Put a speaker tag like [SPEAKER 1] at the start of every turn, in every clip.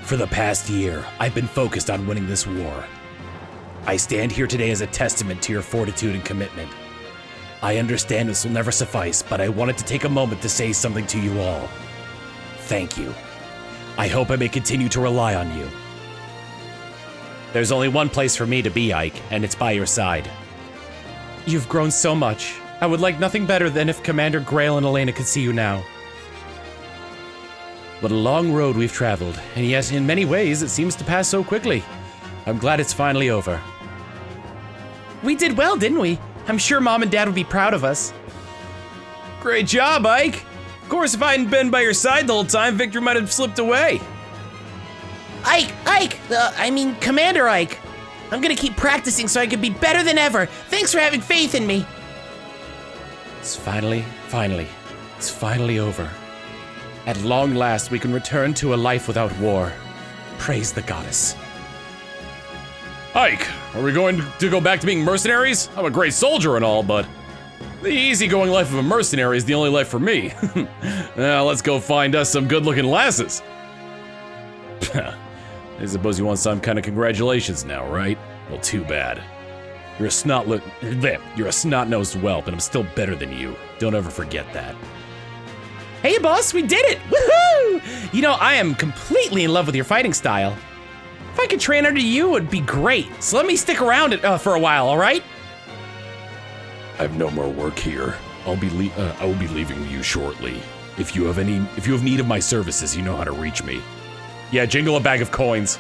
[SPEAKER 1] For the past year, I've been focused on winning this war. I stand here today as a testament to your fortitude and commitment. I understand this will never suffice, but I wanted to take a moment to say something to you all. Thank you. I hope I may continue to rely on you. There's only one place for me to be, Ike, and it's by your side. You've grown so much. I would like nothing better than if Commander Grail and Elena could see you now. What a long road we've traveled, and yet in many ways it seems to pass so quickly. I'm glad it's finally over. We did well, didn't we? I'm sure Mom and Dad would be proud of us. Great job, Ike. Of course, if I hadn't been by your side the whole time, victory might have slipped away.
[SPEAKER 2] Commander Ike. I'm gonna keep practicing so I can be better than ever. Thanks for having faith in me.
[SPEAKER 1] It's finally over. At long last, we can return to a life without war. Praise the goddess.
[SPEAKER 3] Ike, are we going to go back to being mercenaries? I'm a great soldier and all, but the easygoing life of a mercenary is the only life for me. Now let's go find us some good-looking lasses. I suppose you want some kind of congratulations now, right? Well, too bad. You're a snot-nosed whelp, and I'm still better than you. Don't ever forget that.
[SPEAKER 1] Hey, boss, we did it! Woohoo! You know, I am completely in love with your fighting style. If I could train under you, it would be great. So let me stick around for a while, all right?
[SPEAKER 3] I have no more work here. I will be leaving you shortly. If you have need of my services, you know how to reach me. Yeah, jingle a bag of coins.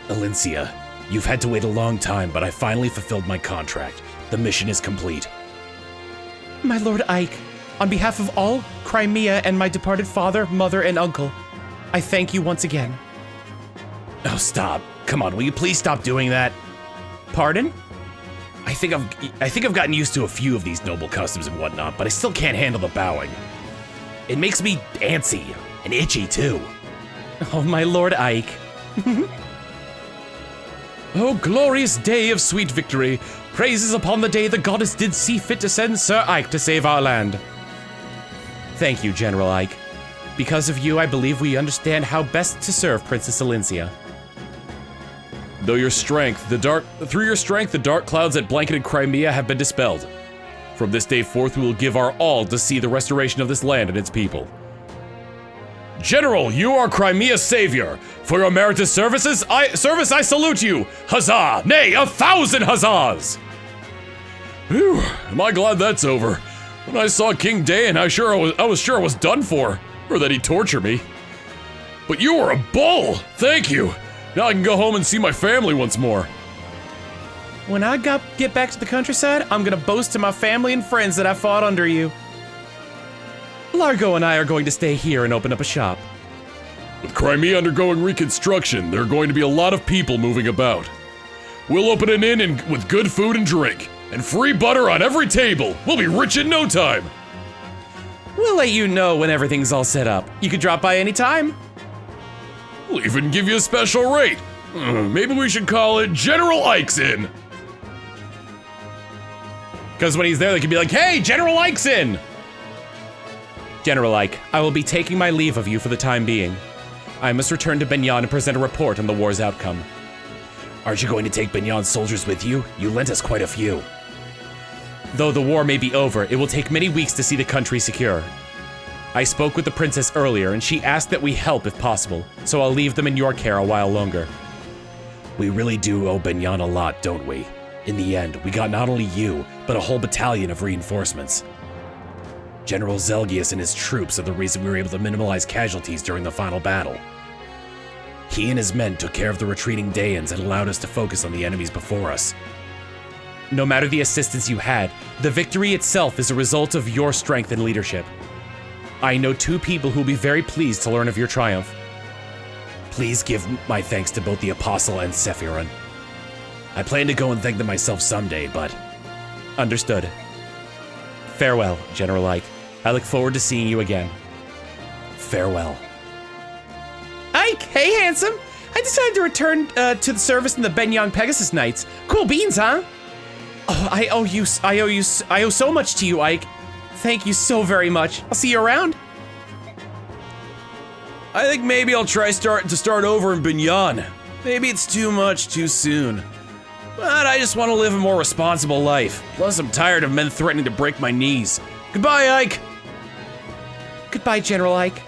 [SPEAKER 1] Alencia, you've had to wait a long time, but I finally fulfilled my contract. The mission is complete. My Lord Ike, on behalf of all Crimea and my departed father, mother, and uncle, I thank you once again. Oh, stop. Come on, will you please stop doing that? Pardon? I think I've gotten used to a few of these noble customs and whatnot, but I still can't handle the bowing. It makes me antsy and itchy too. Oh, my Lord Ike.
[SPEAKER 3] Oh, glorious day of sweet victory. Praises upon the day the goddess did see fit to send Sir Ike to save our land.
[SPEAKER 1] Thank you, General Ike. Because of you, I believe we understand how best to serve Princess Alencia.
[SPEAKER 3] Through your strength, the dark clouds that blanketed Crimea have been dispelled. From this day forth, we will give our all to see the restoration of this land and its people. General, you are Crimea's savior. For your meritorious service, I salute you. Huzzah! Nay, 1,000 huzzahs! Whew, am I glad that's over. When I saw King Dayan, I was sure I was done for, or that he'd torture me. But you were a bull! Thank you! Now I can go home and see my family once more.
[SPEAKER 1] When I get back to the countryside, I'm gonna boast to my family and friends that I fought under you. Largo and I are going to stay here and open up a shop.
[SPEAKER 3] With Crimea undergoing reconstruction, there are going to be a lot of people moving about. We'll open an inn with good food and drink, and free butter on every table. We'll be rich in no time.
[SPEAKER 1] We'll let you know when everything's all set up. You can drop by anytime.
[SPEAKER 3] We'll even give you a special rate. Maybe we should call it General Ike's Inn.
[SPEAKER 1] Because when he's there, they can be like, hey, General Ike's in! General Ike, I will be taking my leave of you for the time being. I must return to Benyan and present a report on the war's outcome. Aren't you going to take Benyan's soldiers with you? You lent us quite a few. Though the war may be over, it will take many weeks to see the country secure. I spoke with the princess earlier, and she asked that we help if possible, so I'll leave them in your care a while longer. We really do owe Benyan a lot, don't we? In the end, we got not only you, but a whole battalion of reinforcements. General Zelgius and his troops are the reason we were able to minimize casualties during the final battle. He and his men took care of the retreating Dayans and allowed us to focus on the enemies before us. No matter the assistance you had, the victory itself is a result of your strength and leadership. I know two people who will be very pleased to learn of your triumph. Please give my thanks to both the Apostle and Sephiran. I plan to go and thank them myself someday, but... Understood. Farewell, General Ike. I look forward to seeing you again. Farewell. Ike, hey handsome! I decided to return to the service in the Benyang Pegasus Knights. Cool beans, huh? Oh, I owe so much to you, Ike. Thank you so very much. I'll see you around.
[SPEAKER 3] I think maybe I'll try to start over in Banyan. Maybe it's too much too soon. But I just want to live a more responsible life. Plus, I'm tired of men threatening to break my knees. Goodbye, Ike.
[SPEAKER 2] Goodbye, General Ike.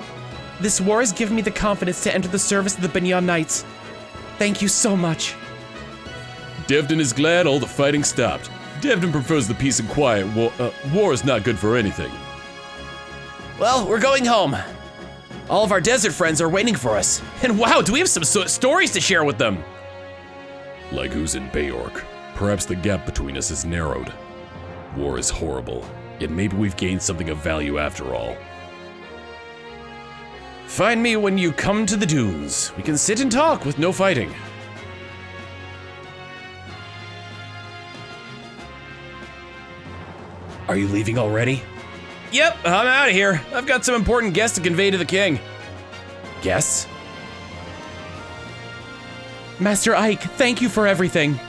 [SPEAKER 2] This war has given me the confidence to enter the service of the Banyan Knights. Thank you so much.
[SPEAKER 3] Devdin is glad all the fighting stopped. Devdin prefers the peace and quiet. War is not good for anything.
[SPEAKER 2] Well, we're going home. All of our desert friends are waiting for us.
[SPEAKER 1] And wow, do we have some stories to share with them?
[SPEAKER 3] Laguz and Beork. Perhaps the gap between us is narrowed. War is horrible, yet maybe we've gained something of value after all.
[SPEAKER 1] Find me when you come to the dunes. We can sit and talk with no fighting.
[SPEAKER 3] Are you leaving already?
[SPEAKER 1] Yep, I'm out of here. I've got some important guests to convey to the king.
[SPEAKER 3] Guests?
[SPEAKER 2] Master Ike, thank you for everything.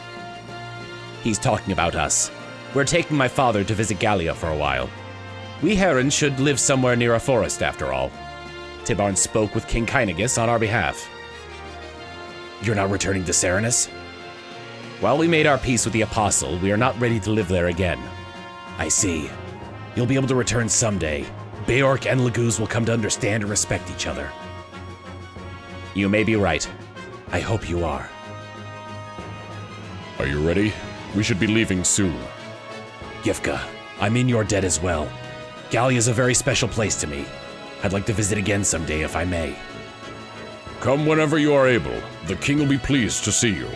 [SPEAKER 1] He's talking about us. We're taking my father to visit Gallia for a while. We Herons should live somewhere near a forest after all. Tibarn spoke with King Kynagus on our behalf.
[SPEAKER 3] You're not returning to Serenus?
[SPEAKER 1] While we made our peace with the Apostle, we are not ready to live there again.
[SPEAKER 3] I see. You'll be able to return someday. Beork and Laguz will come to understand and respect each other.
[SPEAKER 1] You may be right.
[SPEAKER 3] I hope you are. Are you ready? We should be leaving soon. Gifka, I'm in your debt as well. Gallia's a very special place to me. I'd like to visit again someday if I may.
[SPEAKER 4] Come whenever you are able. The king will be pleased to see you.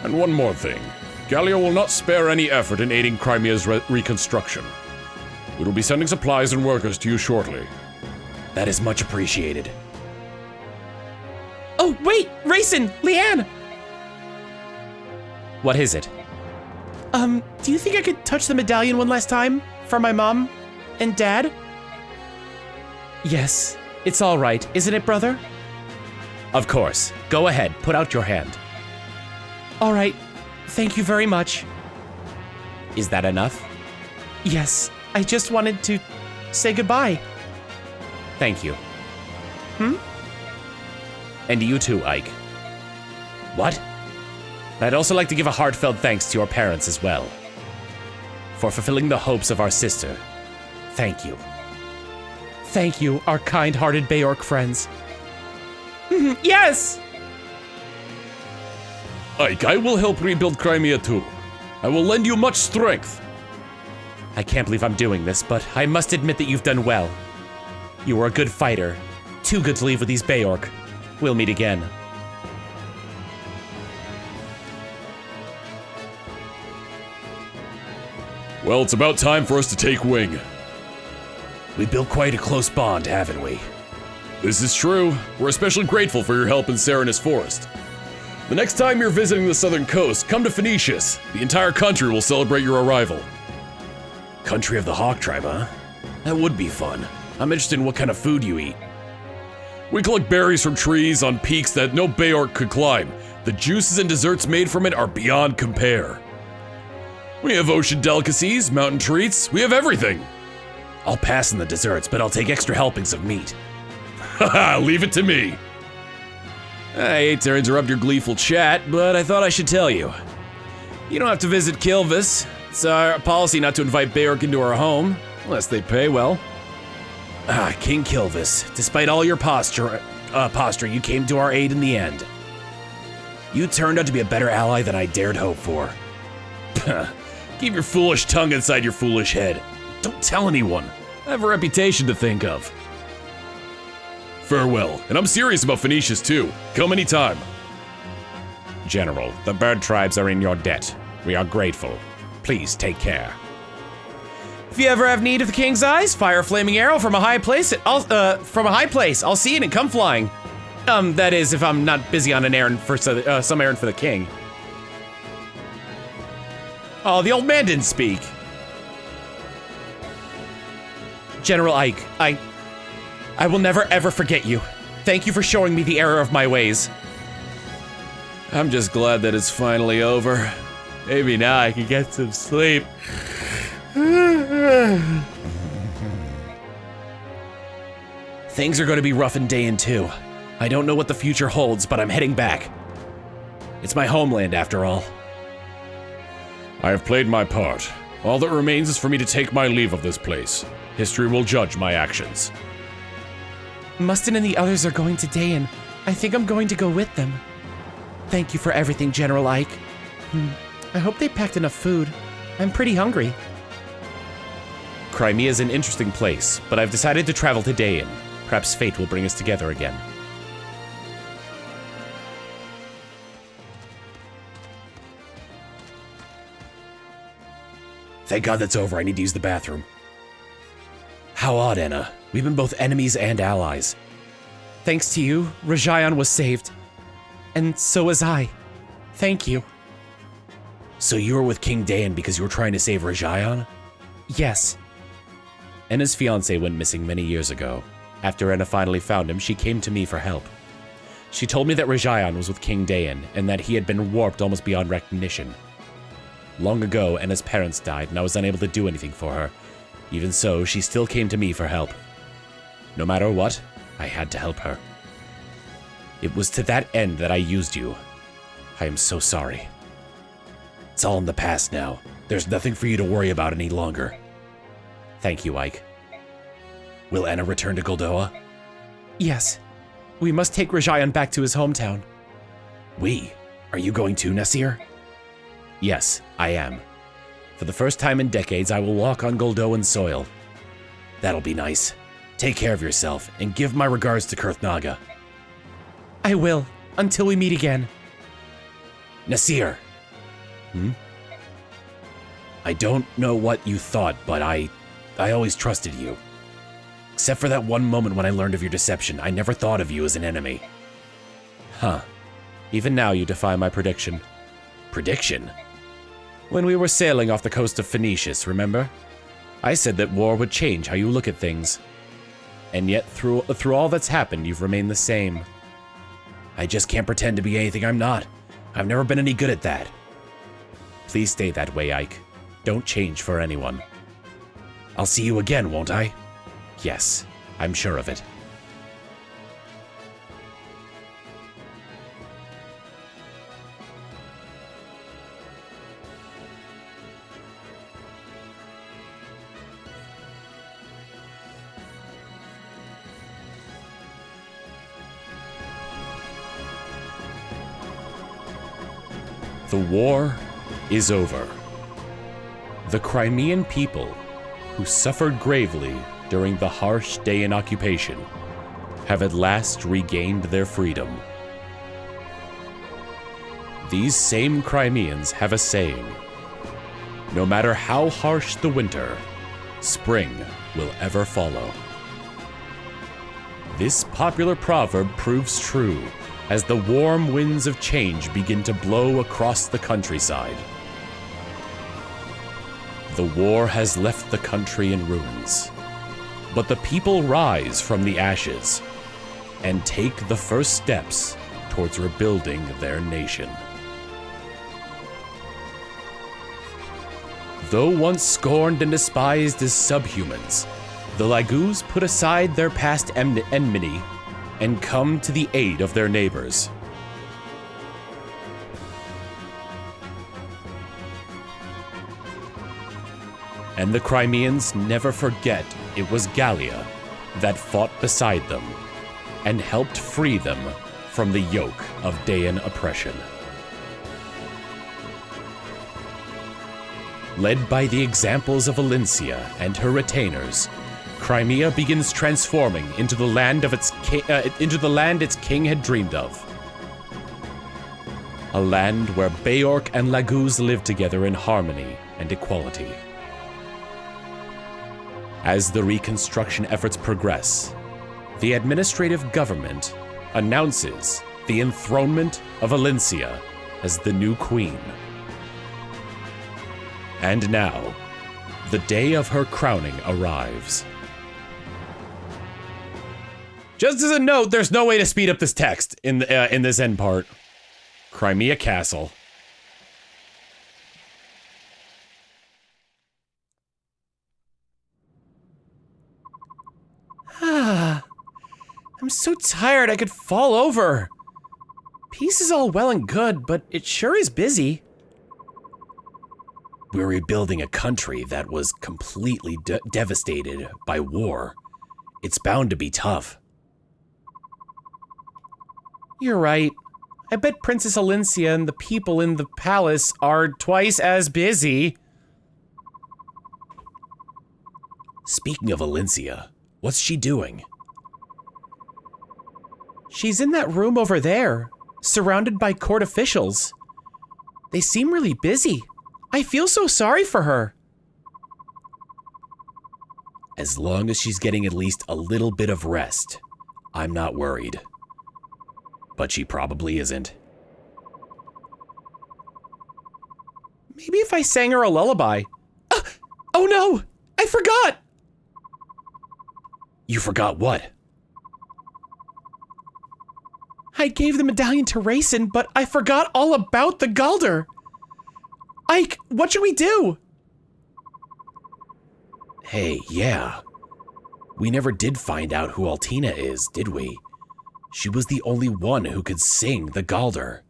[SPEAKER 4] And one more thing. Gallia will not spare any effort in aiding Crimea's reconstruction. We will be sending supplies and workers to you shortly.
[SPEAKER 3] That is much appreciated.
[SPEAKER 2] Oh, wait! Rayson! Leanne!
[SPEAKER 1] What is it?
[SPEAKER 2] Do you think I could touch the medallion one last time? For my mom and dad?
[SPEAKER 1] Yes, it's all right, isn't it, brother? Of course. Go ahead, put out your hand.
[SPEAKER 2] All right. Thank you very much.
[SPEAKER 1] Is that enough?
[SPEAKER 2] Yes, I just wanted to say goodbye.
[SPEAKER 1] Thank you. And you too, Ike.
[SPEAKER 3] What?
[SPEAKER 1] I'd also like to give a heartfelt thanks to your parents as well. For fulfilling the hopes of our sister. Thank you.
[SPEAKER 2] Thank you, our kind-hearted Beork friends. Yes!
[SPEAKER 4] Ike, I will help rebuild Crimea too. I will lend you much strength.
[SPEAKER 1] I can't believe I'm doing this, but I must admit that you've done well. You were a good fighter. Too good to leave with these Beork. We'll meet again.
[SPEAKER 4] Well, it's about time for us to take wing.
[SPEAKER 3] We built quite a close bond, haven't we?
[SPEAKER 4] This is true. We're especially grateful for your help in Serenus Forest. The next time you're visiting the southern coast, come to Phoenicius. The entire country will celebrate your arrival.
[SPEAKER 3] Country of the Hawk Tribe, huh? That would be fun. I'm interested in what kind of food you eat.
[SPEAKER 4] We collect berries from trees on peaks that no Beork could climb. The juices and desserts made from it are beyond compare. We have ocean delicacies, mountain treats, we have everything.
[SPEAKER 3] I'll pass on the desserts, but I'll take extra helpings of meat.
[SPEAKER 4] Haha, leave it to me.
[SPEAKER 3] I hate to interrupt your gleeful chat, but I thought I should tell you. You don't have to visit Kilvis. It's our policy not to invite Beork into our home, unless they pay well. King Kilvis, despite all your posturing, you came to our aid in the end. You turned out to be a better ally than I dared hope for. Keep your foolish tongue inside your foolish head. Don't tell anyone. I have a reputation to think of.
[SPEAKER 4] Farewell, and I'm serious about Phoenicius too. Come anytime.
[SPEAKER 1] General, the bird tribes are in your debt. We are grateful. Please take care.
[SPEAKER 2] If you ever have need of the king's eyes, fire a flaming arrow from a high place. I'll see it and come flying. That is, if I'm not busy on an errand for some errand for the king. Oh, the old man didn't speak. General Ike, I will never ever forget you. Thank you for showing me the error of my ways.
[SPEAKER 3] I'm just glad that it's finally over. Maybe now I can get some sleep.
[SPEAKER 2] Things are going to be rough in Dayan too. I don't know what the future holds, but I'm heading back. It's my homeland after all.
[SPEAKER 4] I have played my part. All that remains is for me to take my leave of this place. History will judge my actions.
[SPEAKER 1] Mustin and the others are going to Dayan. I think I'm going to go with them. Thank you for everything, General Ike. I hope they packed enough food. I'm pretty hungry.
[SPEAKER 2] Crimea is an interesting place, but I've decided to travel to Dayan. Perhaps fate will bring us together again. Thank God that's over. I need to use the bathroom. How odd, Anna. We've been both enemies and allies.
[SPEAKER 1] Thanks to you, Rajayan was saved. And so was I. Thank you.
[SPEAKER 2] So you were with King Dayan because you were trying to save Rajayan?
[SPEAKER 1] Yes.
[SPEAKER 2] Anna's fiancé went missing many years ago. After Anna finally found him, she came to me for help. She told me that Rajayan was with King Dayan and that he had been warped almost beyond recognition. Long ago, Anna's parents died and I was unable to do anything for her. Even so, she still came to me for help. No matter what, I had to help her. It was to that end that I used you. I am so sorry. It's all in the past now. There's nothing for you to worry about any longer. Thank you, Ike. Will Anna return to Goldoa?
[SPEAKER 1] Yes. We must take Rajayan back to his hometown.
[SPEAKER 2] We? Are you going too, Nasir? Yes, I am. For the first time in decades, I will walk on Goldoan soil. That'll be nice. Take care of yourself, and give my regards to Kurthnaga.
[SPEAKER 1] I will, until we meet again.
[SPEAKER 2] Nasir! I don't know what you thought, but I always trusted you. Except for that one moment when I learned of your deception, I never thought of you as an enemy. Huh. Even now you defy my prediction. Prediction? When we were sailing off the coast of Phoenicius, remember? I said that war would change how you look at things. And yet, through all that's happened, you've remained the same. I just can't pretend to be anything I'm not. I've never been any good at that. Please stay that way, Ike. Don't change for anyone. I'll see you again, won't I? Yes, I'm sure of it. The war is over. The Crimean people, who suffered gravely during the harsh Dayan occupation, have at last regained their freedom. These same Crimeans have a saying: no matter how harsh the winter, spring will ever follow. This popular proverb proves true as the warm winds of change begin to blow across the countryside. The war has left the country in ruins, but the people rise from the ashes and take the first steps towards rebuilding their nation. Though once scorned and despised as subhumans, the Laguz put aside their past enmity and come to the aid of their neighbors. And the Crimeans never forget it was Gallia that fought beside them and helped free them from the yoke of Dayan oppression. Led by the examples of Valencia and her retainers, Crimea begins transforming into the land its king had dreamed of. A land where Beork and Laguz live together in harmony and equality. As the reconstruction efforts progress, the administrative government announces the enthronement of Valencia as the new queen. And now, the day of her crowning arrives. Just as a note, there's no way to speed up this text in this end part. Crimea Castle. I'm so tired I could fall over. Peace is all well and good, but it sure is busy.
[SPEAKER 1] We're rebuilding a country that was completely devastated by war. It's bound to be tough.
[SPEAKER 2] You're right. I bet Princess Alincia and the people in the palace are twice as busy.
[SPEAKER 1] Speaking of Alincia, what's she doing?
[SPEAKER 2] She's in that room over there, surrounded by court officials. They seem really busy. I feel so sorry for her.
[SPEAKER 1] As long as she's getting at least a little bit of rest, I'm not worried. But she probably isn't.
[SPEAKER 2] Maybe if I sang her a lullaby. Oh no! I forgot!
[SPEAKER 1] You forgot what?
[SPEAKER 2] I gave the medallion to Raisin, but I forgot all about the Galdr. Ike, what should we do?
[SPEAKER 1] Hey, yeah. We never did find out who Altina is, did we? She was the only one who could sing the Galdr.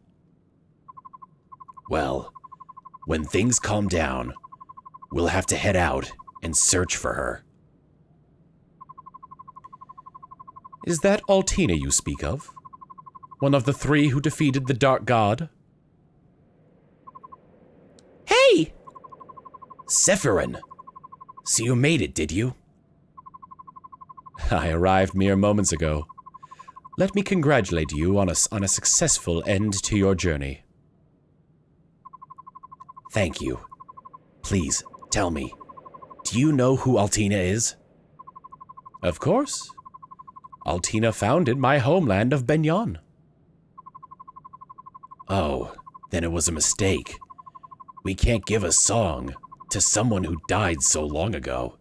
[SPEAKER 1] Well, when things calm down, we'll have to head out and search for her.
[SPEAKER 2] Is that Altina you speak of? One of the three who defeated the Dark God? Hey!
[SPEAKER 1] Sephiran! So you made it, did you?
[SPEAKER 2] I arrived mere moments ago. Let me congratulate you on a successful end to your journey.
[SPEAKER 1] Thank you. Please, tell me, do you know who Altina is?
[SPEAKER 2] Of course. Altina founded my homeland of Benyon.
[SPEAKER 1] Oh, then it was a mistake. We can't give a song to someone who died so long ago.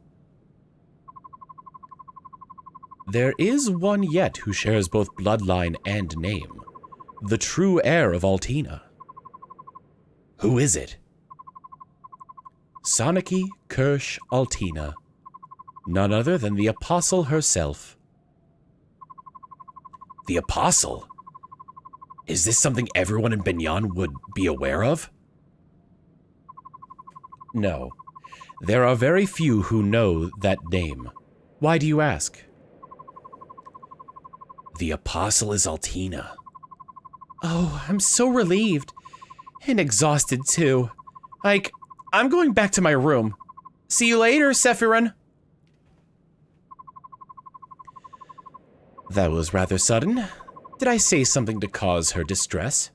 [SPEAKER 2] There is one yet who shares both bloodline and name. The true heir of Altina.
[SPEAKER 1] Who is it?
[SPEAKER 2] Soniki Kirsch Altina. None other than the Apostle herself.
[SPEAKER 1] The Apostle? Is this something everyone in Benyon would be aware of?
[SPEAKER 2] No. There are very few who know that name. Why do you ask?
[SPEAKER 1] The Apostle is Altina.
[SPEAKER 2] Oh, I'm so relieved. And exhausted, too. I'm going back to my room. See you later, Sephiran. That was rather sudden. Did I say something to cause her distress?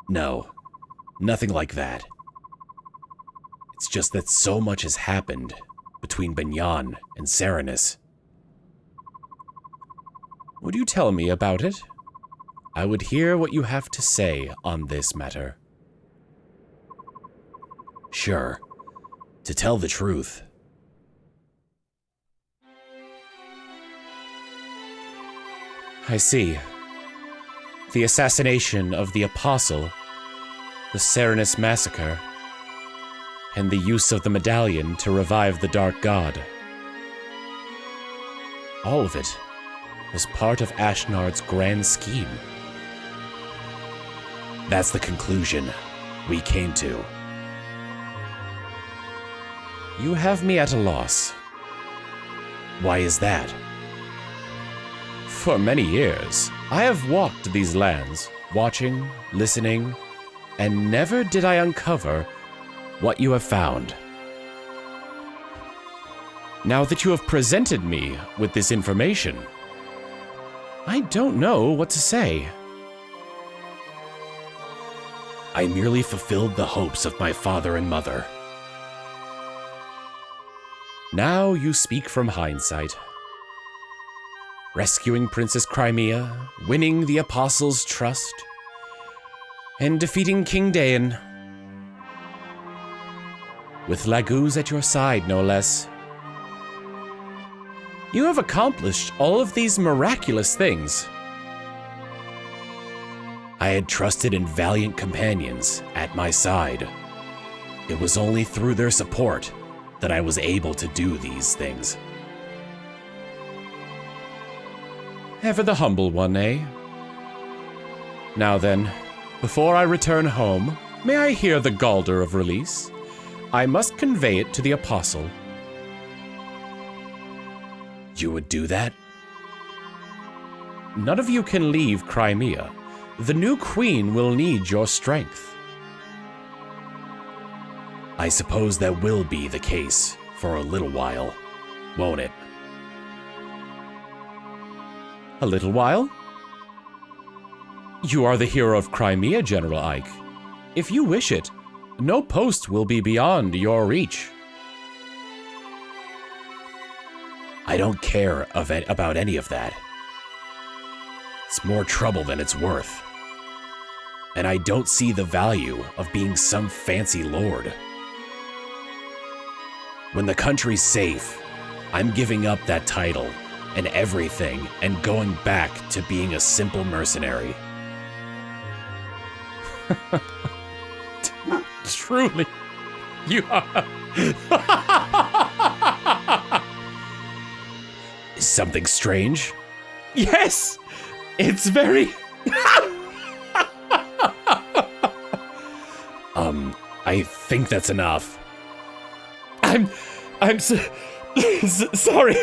[SPEAKER 1] No, nothing like that. It's just that so much has happened between Benyon and Serenus.
[SPEAKER 2] Would you tell me about it? I would hear what you have to say on this matter.
[SPEAKER 1] Sure. To tell the truth,
[SPEAKER 2] I see. The assassination of the Apostle, the Serenus massacre, and the use of the medallion to revive the Dark God. All of it was part of Ashnard's grand scheme.
[SPEAKER 1] That's the conclusion we came to.
[SPEAKER 2] You have me at a loss.
[SPEAKER 1] Why is that?
[SPEAKER 2] For many years, I have walked these lands, watching, listening, and never did I uncover what you have found. Now that you have presented me with this information, I don't know what to say.
[SPEAKER 1] I merely fulfilled the hopes of my father and mother.
[SPEAKER 2] Now you speak from hindsight. Rescuing Princess Crimea, winning the Apostles' trust, and defeating King Dain. With Laguz at your side, no less. You have accomplished all of these miraculous things.
[SPEAKER 1] I had trusted in valiant companions at my side. It was only through their support that I was able to do these things. Ever the humble one, eh? Now then, before I return home, may I hear the Galdr of release? I must convey it to the Apostle. You would do that? None of you can leave Crimea. The new queen will need your strength. I suppose that will be the case for a little while, won't it? A little while? You are the hero of Crimea, General Ike. If you wish it, no post will be beyond your reach. I don't care about any of that. It's more trouble than it's worth. And I don't see the value of being some fancy lord. When the country's safe, I'm giving up that title and everything and going back to being a simple mercenary. Truly, you are. Is something strange? Yes, it's very. I think that's enough. I'm sorry.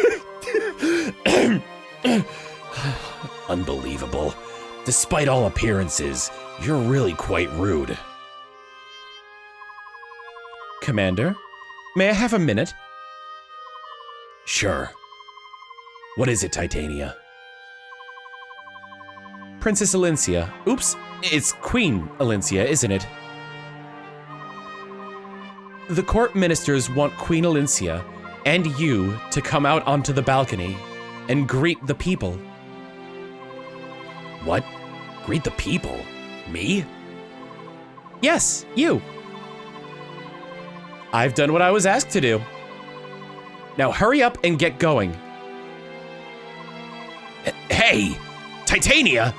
[SPEAKER 1] Unbelievable. Despite all appearances, you're really quite rude. Commander, may I have a minute? Sure. What is it, Titania? Princess Alincia. Oops, it's Queen Alincia, isn't it? The court ministers want Queen Alincia and you to come out onto the balcony and greet the people. What? Greet the people? Me? Yes, you. I've done what I was asked to do. Now hurry up and get going. Hey, Titania!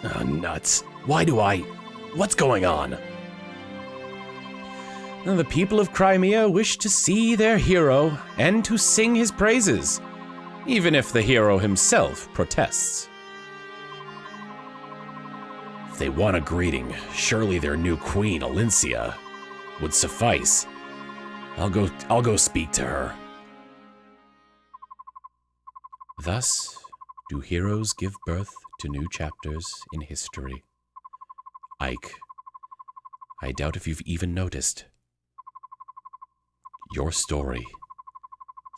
[SPEAKER 1] Oh, nuts. What's going on? The people of Crimea wish to see their hero and to sing his praises, even if the hero himself protests. If they want a greeting, surely their new queen, Alincia, would suffice. I'll go speak to her. Thus do heroes give birth to new chapters in history. Ike, I doubt if you've even noticed. Your story,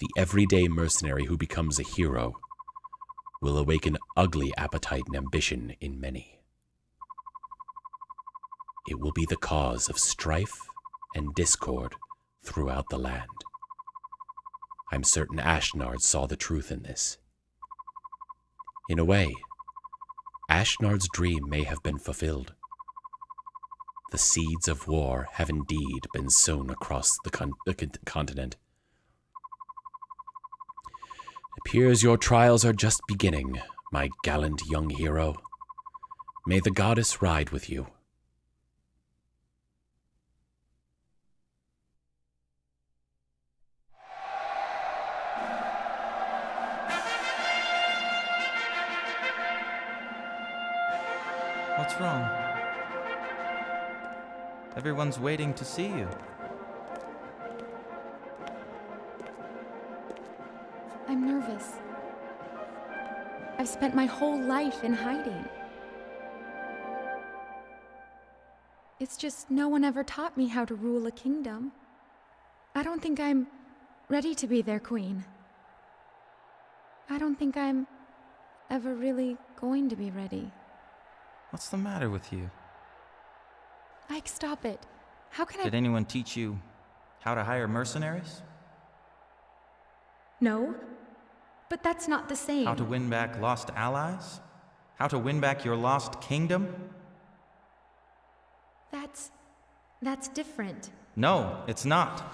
[SPEAKER 1] the everyday mercenary who becomes a hero, will awaken ugly appetite and ambition in many. It will be the cause of strife and discord throughout the land. I'm certain Ashnard saw the truth in this. In a way, Ashnard's dream may have been fulfilled. The seeds of war have indeed been sown across the continent. It appears your trials are just beginning, my gallant young hero. May the goddess ride with you.
[SPEAKER 5] What's wrong? Everyone's waiting to see you.
[SPEAKER 6] I'm nervous. I've spent my whole life in hiding. It's just no one ever taught me how to rule a kingdom. I don't think I'm ready to be their queen. I don't think I'm ever really going to be ready.
[SPEAKER 5] What's the matter with you?
[SPEAKER 6] Ike, stop it. How can I—
[SPEAKER 5] Did anyone teach you how to hire mercenaries?
[SPEAKER 6] No, but that's not the same.
[SPEAKER 5] How to win back lost allies? How to win back your lost kingdom?
[SPEAKER 6] That's different.
[SPEAKER 5] No, it's not.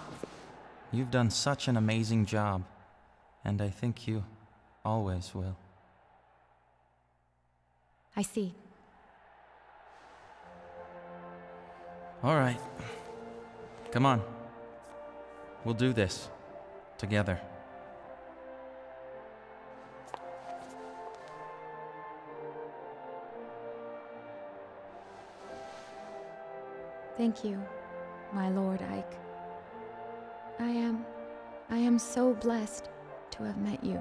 [SPEAKER 5] You've done such an amazing job, and I think you always will.
[SPEAKER 6] I see.
[SPEAKER 5] All right. Come on. We'll do this. Together.
[SPEAKER 6] Thank you, my Lord Ike. I am so blessed to have met you.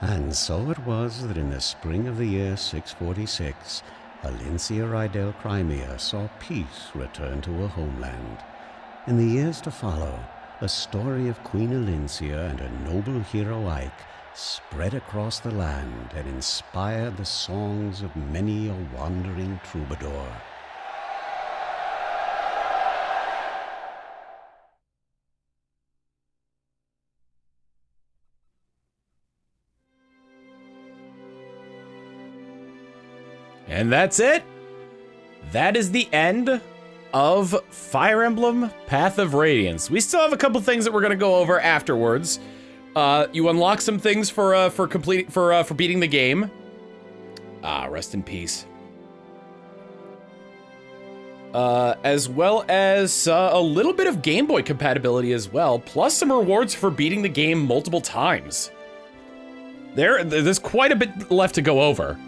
[SPEAKER 7] And so it was that in the spring of the year 646, Alincia Rydell Crimea saw peace return to her homeland. In the years to follow, the story of Queen Alincia and her noble hero Ike spread across the land and inspired the songs of many a wandering troubadour.
[SPEAKER 1] And that's it. That is the end of Fire Emblem Path of Radiance. We still have a couple things that we're gonna go over afterwards. You unlock some things for beating the game. Rest in peace. As well as a little bit of Game Boy compatibility as well, plus some rewards for beating the game multiple times. There's quite a bit left to go over.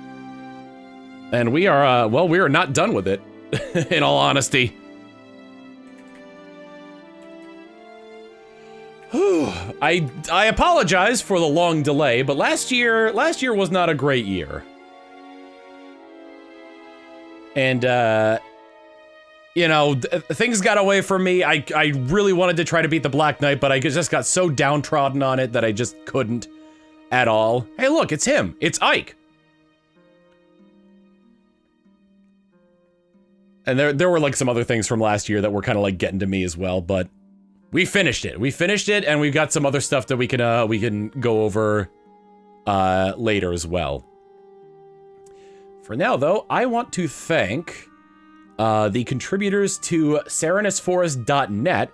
[SPEAKER 1] And we are, we are not done with it, in all honesty. I apologize for the long delay, but last year was not a great year. And, you know, things got away from me. I really wanted to try to beat the Black Knight, but I just got so downtrodden on it that I just couldn't at all. Hey, look, it's him. It's Ike. And there were like some other things from last year that were kind of like getting to me as well, but we finished it. We finished it, and we've got some other stuff that we can go over later as well. For now, though, I want to thank the contributors to serenusforest.net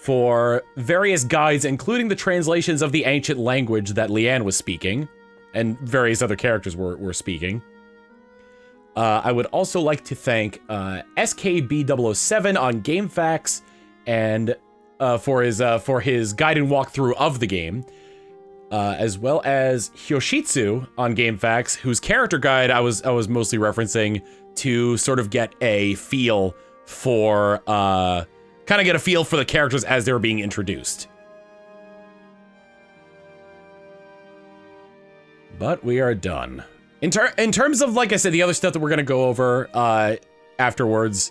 [SPEAKER 1] for various guides, including the translations of the ancient language that Leanne was speaking, and various other characters were speaking. I would also like to thank SKB007 on GameFAQs and for his guide and walkthrough of the game, as well as Hyoshitsu on GameFAQs, whose character guide I was mostly referencing to sort of get a feel for the characters as they were being introduced. But we are done. In terms of, like I said, the other stuff that we're going to go over afterwards,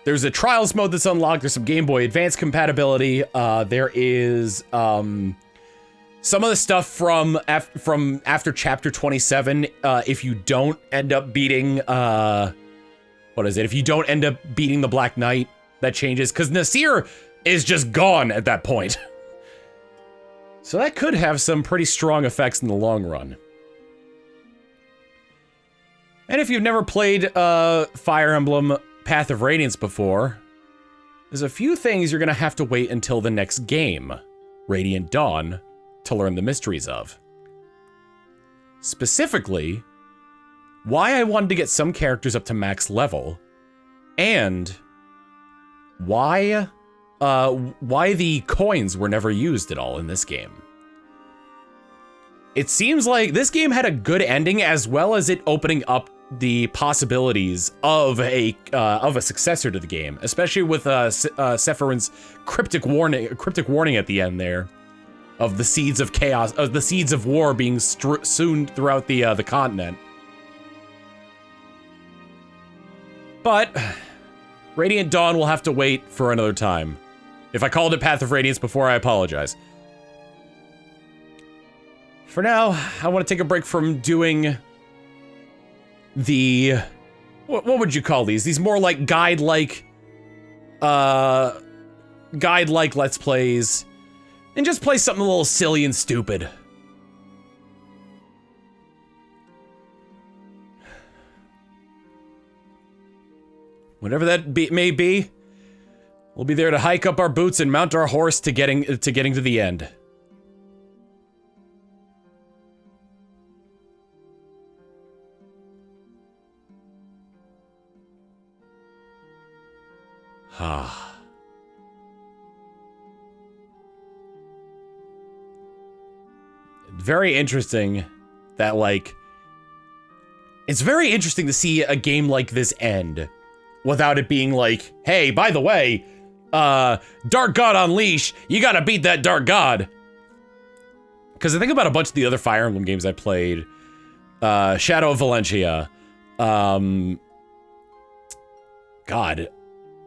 [SPEAKER 1] there's a Trials mode that's unlocked, there's some Game Boy Advance compatibility, there is some of the stuff from after Chapter 27, if you don't end up beating, if you don't end up beating the Black Knight, that changes, because Nasir is just gone at that point. So that could have some pretty strong effects in the long run. And if you've never played Fire Emblem Path of Radiance before, there's a few things you're gonna have to wait until the next game, Radiant Dawn, to learn the mysteries of. Specifically, why I wanted to get some characters up to max level, and why the coins were never used at all in this game. It seems like this game had a good ending, as well as it opening up the possibilities of a successor to the game, especially with Sephiran's cryptic warning at the end there, of the seeds of chaos, of the seeds of war being sown throughout the continent. But Radiant Dawn will have to wait for another time. If I called it Path of Radiance before, I apologize. For now, I want to take a break from doing the... What would you call these? These more like guide-like Let's Plays. And just play something a little silly and stupid. Whatever that may be, we'll be there to hike up our boots and mount our horse to getting to the end. Very interesting that, like, it's very interesting to see a game like this end without it being like, hey, by the way, Dark God Unleashed, you gotta beat that Dark God. Because I think about a bunch of the other Fire Emblem games I played, Shadow of Valentia, God,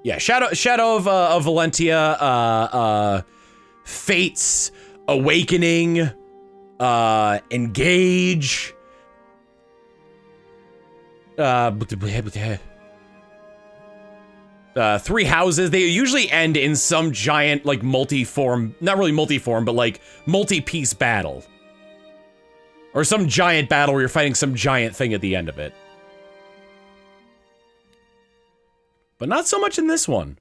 [SPEAKER 1] yeah, Shadow of Valentia, Fates, Awakening, Engage, Three Houses. They usually end in some giant, like, multi-form, not really multi-form, but like multi-piece battle. Or some giant battle where you're fighting some giant thing at the end of it. But not so much in this one.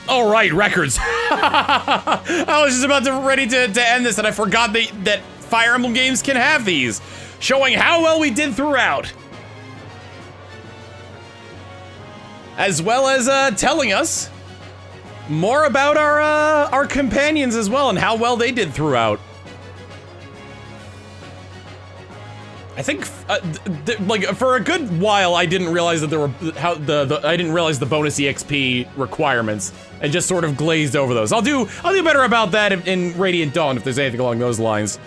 [SPEAKER 1] All right, records. I was just about to ready to end this, and I forgot that Fire Emblem games can have these, showing how well we did throughout, as well as telling us more about our companions as well and how well they did throughout. I think, like, for a good while, I didn't realize that there were I didn't realize the bonus EXP requirements, and just sort of glazed over those. I'll do better about that in Radiant Dawn if there's anything along those lines.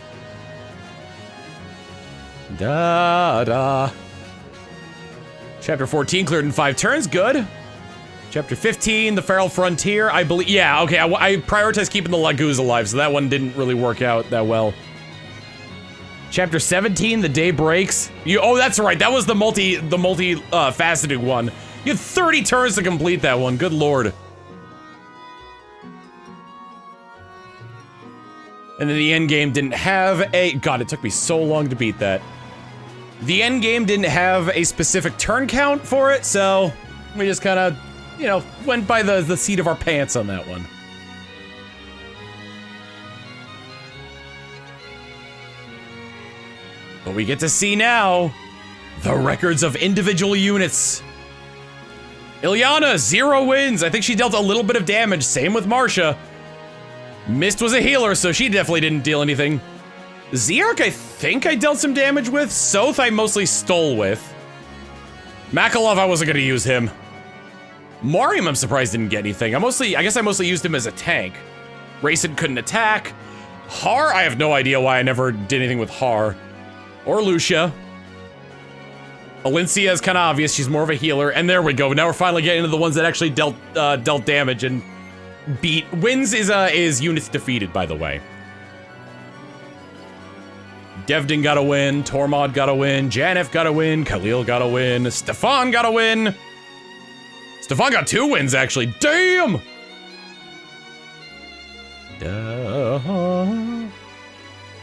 [SPEAKER 1] Chapter 14 cleared in 5 turns, good. Chapter 15, the Feral Frontier, I believe. Yeah, okay, I prioritized keeping the Laguz alive, so that one didn't really work out that well. Chapter 17, The Day Breaks. Oh, that's right. That was the multi-faceted one. You had 30 turns to complete that one. Good lord. And then the end game didn't have a... God, it took me so long to beat that. The end game didn't have a specific turn count for it, so we just kind of, you know, went by the seat of our pants on that one. But we get to see now the records of individual units. Ilyana, 0 wins. I think she dealt a little bit of damage. Same with Marcia. Mist was a healer, so she definitely didn't deal anything. Zerk, I think I dealt some damage with. Soth, I mostly stole with. Makalov, I wasn't gonna use him. Mariam, I'm surprised didn't get anything. I guess I mostly used him as a tank. Rayson couldn't attack. Har, I have no idea why I never did anything with Har. Or Lucia. Alencia is kind of obvious, she's more of a healer. And there we go, now we're finally getting into the ones that actually dealt damage and beat. Wins is units defeated, by the way. Devdin got a win, Tormod got a win, Janeth got a win, Khalil got a win, Stefan got a win. Stefan got 2 wins, actually, damn!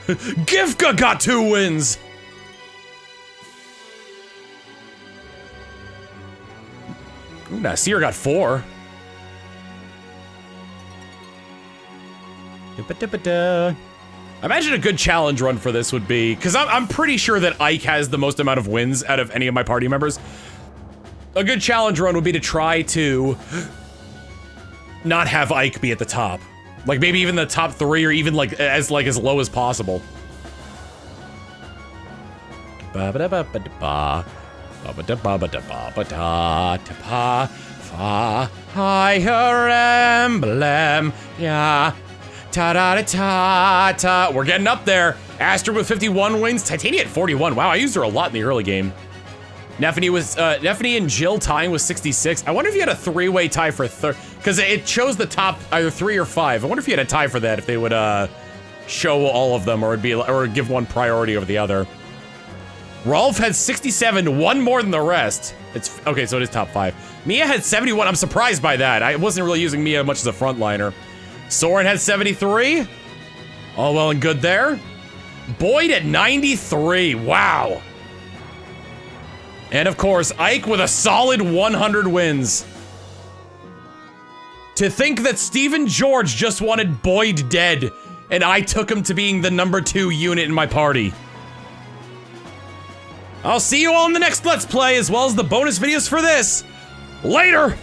[SPEAKER 1] Gifka got 2 wins! Ooh, Nasir got 4. I imagine a good challenge run for this would be, because I'm pretty sure that Ike has the most amount of wins out of any of my party members. A good challenge run would be to try to not have Ike be at the top. Like maybe even the top 3 or even like as low as possible. Fire Emblem, yeah. Ta-da-da-ta-ta. We're getting up there. Astrid with 51 wins. Titania at 41. Wow, I used her a lot in the early game. Nephany and Jill tying with 66. I wonder if you had a 3-way tie for third, because it chose the top either 3 or 5. I wonder if you had a tie for that, if they would show all of them, or give one priority over the other. Rolf had 67, one more than the rest. It's okay, so it is top 5. Mia had 71. I'm surprised by that. I wasn't really using Mia much as a frontliner. Soren had 73. All well and good there. Boyd at 93. Wow. And of course, Ike with a solid 100 wins. To think that Stephen George just wanted Boyd dead, and I took him to being the number 2 unit in my party. I'll see you all in the next Let's Play, as well as the bonus videos for this. Later!